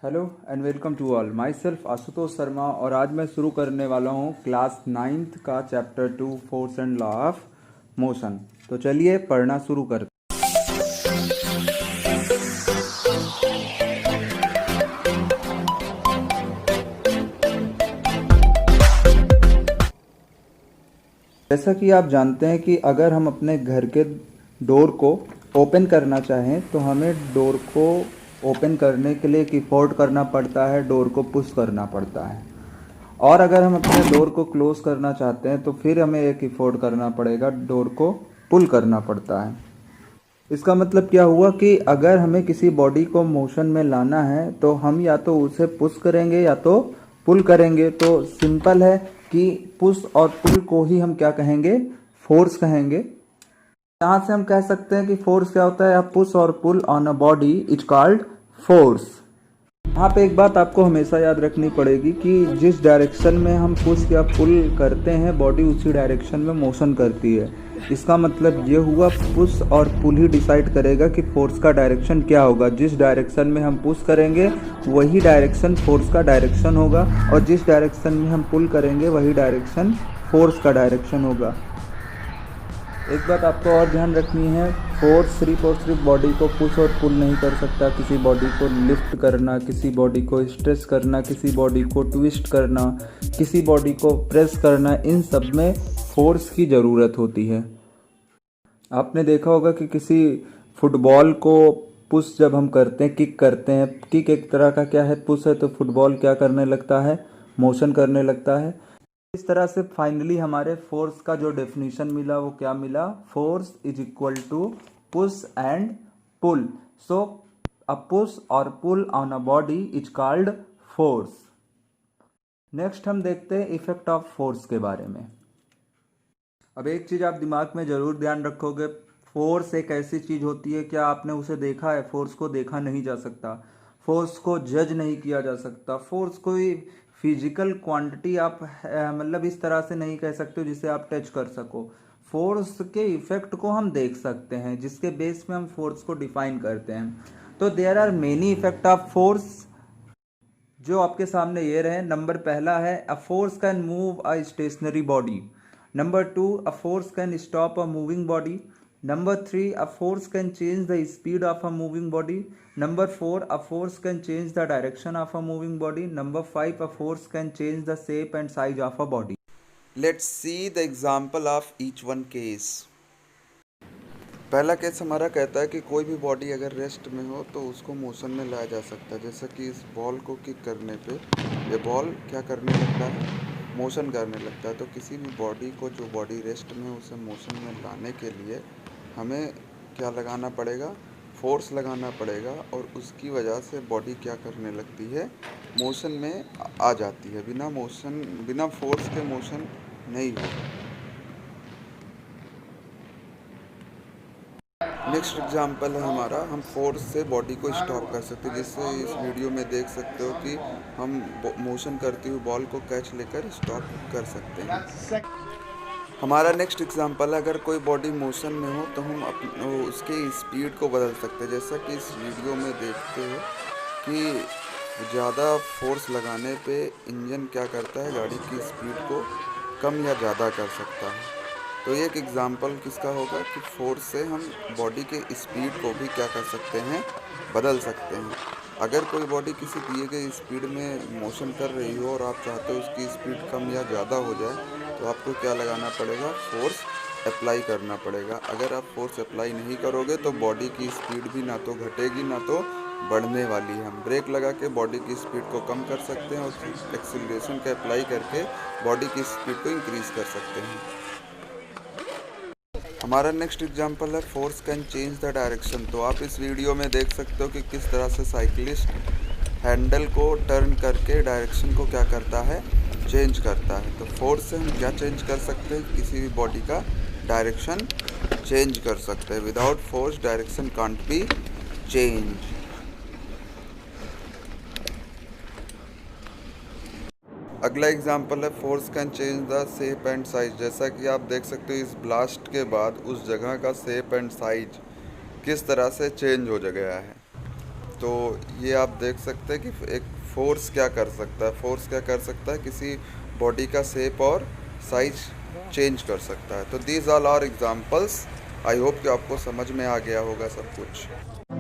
Hello and welcome to all. Myself Ashutosh Sharma और आज मैं शुरू करने वाला हूँ क्लास 9th का chapter 2 force and law of motion. तो चलिए पढ़ना शुरू करते। जैसा कि आप जानते हैं कि अगर हम अपने घर के डोर को ओपन करना चाहें तो हमें डोर को ओपन करने के लिए एक एफर्ट करना पड़ता है, डोर को पुश करना पड़ता है। और अगर हम अपने डोर को क्लोज करना चाहते हैं तो फिर हमें एक एफर्ट करना पड़ेगा, डोर को पुल करना पड़ता है। इसका मतलब क्या हुआ कि अगर हमें किसी बॉडी को मोशन में लाना है तो हम या तो उसे पुश करेंगे या तो पुल करेंगे। तो सिंपल है कि पुश और पुल को ही हम क्या कहेंगे, फोर्स कहेंगे। यहाँ से हम कह सकते हैं कि फोर्स क्या होता है, पुश और pull on a body is called force. यहाँ पे एक बात आपको हमेशा याद रखनी पड़ेगी कि जिस डायरेक्शन में हम पुश या पुल करते हैं बॉडी उसी डायरेक्शन में मोशन करती है। इसका मतलब ये हुआ पुश और पुल ही डिसाइड करेगा कि फोर्स का डायरेक्शन क्या होगा। जिस डायरेक्शन में हम पुश करेंगे वही डायरेक्शन फोर्स का डायरेक्शन होगा और जिस डायरेक्शन में हम पुल करेंगे वही डायरेक्शन फोर्स का डायरेक्शन होगा। एक बात आपको और ध्यान रखनी है, फोर्स सिर्फ और सिर्फ बॉडी को पुश और पुल नहीं कर सकता। किसी बॉडी को लिफ्ट करना, किसी बॉडी को स्ट्रेच करना, किसी बॉडी को ट्विस्ट करना, किसी बॉडी को प्रेस करना, इन सब में फोर्स की ज़रूरत होती है। आपने देखा होगा कि किसी फुटबॉल को पुश जब हम करते हैं, किक करते हैं, किक एक तरह का क्या है, पुश है, तो फुटबॉल क्या करने लगता है, मोशन करने लगता है। इस तरह से फाइनली हमारे फोर्स का जो डेफिनेशन मिला वो क्या मिला, force is equal to push and pull. So a push और pull on a body is called force. Next हम देखते हैं इफेक्ट ऑफ फोर्स के बारे में। अब एक चीज आप दिमाग में जरूर ध्यान रखोगे, फोर्स एक ऐसी चीज होती है, क्या आपने उसे देखा है? फोर्स को देखा नहीं जा सकता, फोर्स को जज नहीं किया जा सकता। फोर्स कोई फिजिकल क्वांटिटी आप मतलब इस तरह से नहीं कह सकते हो जिसे आप टच कर सको। फोर्स के इफेक्ट को हम देख सकते हैं जिसके बेस में हम फोर्स को डिफाइन करते हैं। तो there are many effect of force जो आपके सामने ये रहे। नंबर पहला है a force can move a stationary body. Number 2, a force can stop a moving body. Number 3, a force can change the speed of a moving body. Number 4, a force can change the direction of a moving body. Number 5, a force can change the shape and size of a body. Let's see the example of each one case. पहला case हमारा कहता है कि कोई भी body अगर rest में हो तो उसको मोशन में लाया जा सकता है। जैसा कि इस बॉल को किक करने पे ये बॉल क्या करने लगता है, मोशन करने लगता है। तो किसी भी बॉडी को, जो बॉडी रेस्ट में, उसे मोशन में लाने के लिए हमें क्या लगाना पड़ेगा, फोर्स लगाना पड़ेगा। और उसकी वजह से बॉडी क्या करने लगती है, मोशन में आ जाती है। बिना फोर्स के मोशन नहीं होगा। नेक्स्ट एग्जांपल है हमारा, हम फोर्स से बॉडी को स्टॉप कर सकते हैं। जिससे इस वीडियो में देख सकते हो कि हम मोशन करती हुई बॉल को कैच लेकर स्टॉप कर सकते हैं। हमारा नेक्स्ट एग्जांपल है, अगर कोई बॉडी मोशन में हो तो हम उसके स्पीड को बदल सकते हैं। जैसा कि इस वीडियो में देखते हो कि ज़्यादा फोर्स लगाने पे इंजन क्या करता है, गाड़ी की स्पीड को कम या ज़्यादा कर सकता है। तो ये एक एग्जांपल किसका होगा कि फोर्स से हम बॉडी के स्पीड को भी क्या कर सकते हैं, बदल सकते हैं। अगर कोई बॉडी किसी दिए गए स्पीड में मोशन कर रही हो और आप चाहते हो उसकी स्पीड कम या ज़्यादा हो जाए, तो आपको क्या लगाना पड़ेगा, फोर्स अप्लाई करना पड़ेगा। अगर आप फोर्स अप्लाई नहीं करोगे तो बॉडी की स्पीड भी ना तो घटेगी ना तो बढ़ने वाली है। हम ब्रेक लगा के बॉडी की स्पीड को कम कर सकते हैं और एक्सीलरेशन का अप्लाई करके बॉडी की स्पीड को इंक्रीज़ कर सकते हैं। हमारा नेक्स्ट एग्जांपल है, force can change the direction. तो आप इस वीडियो में देख सकते हो कि किस तरह से साइकिलिस्ट हैंडल को टर्न करके डायरेक्शन को क्या करता है, चेंज करता है। तो फोर्स से हम क्या चेंज कर सकते हैं, किसी भी बॉडी का डायरेक्शन चेंज कर सकते हैं। Without force direction can't be change. अगला एग्जांपल है, force can change the shape and size. जैसा कि आप देख सकते हो इस ब्लास्ट के बाद उस जगह का शेप एंड साइज किस तरह से चेंज हो गया है। तो ये आप देख सकते हैं कि एक फोर्स क्या कर सकता है। फोर्स क्या कर सकता है, किसी बॉडी का शेप और साइज चेंज कर सकता है। तो these are examples. I hope कि आपको समझ में आ गया होगा सब कुछ।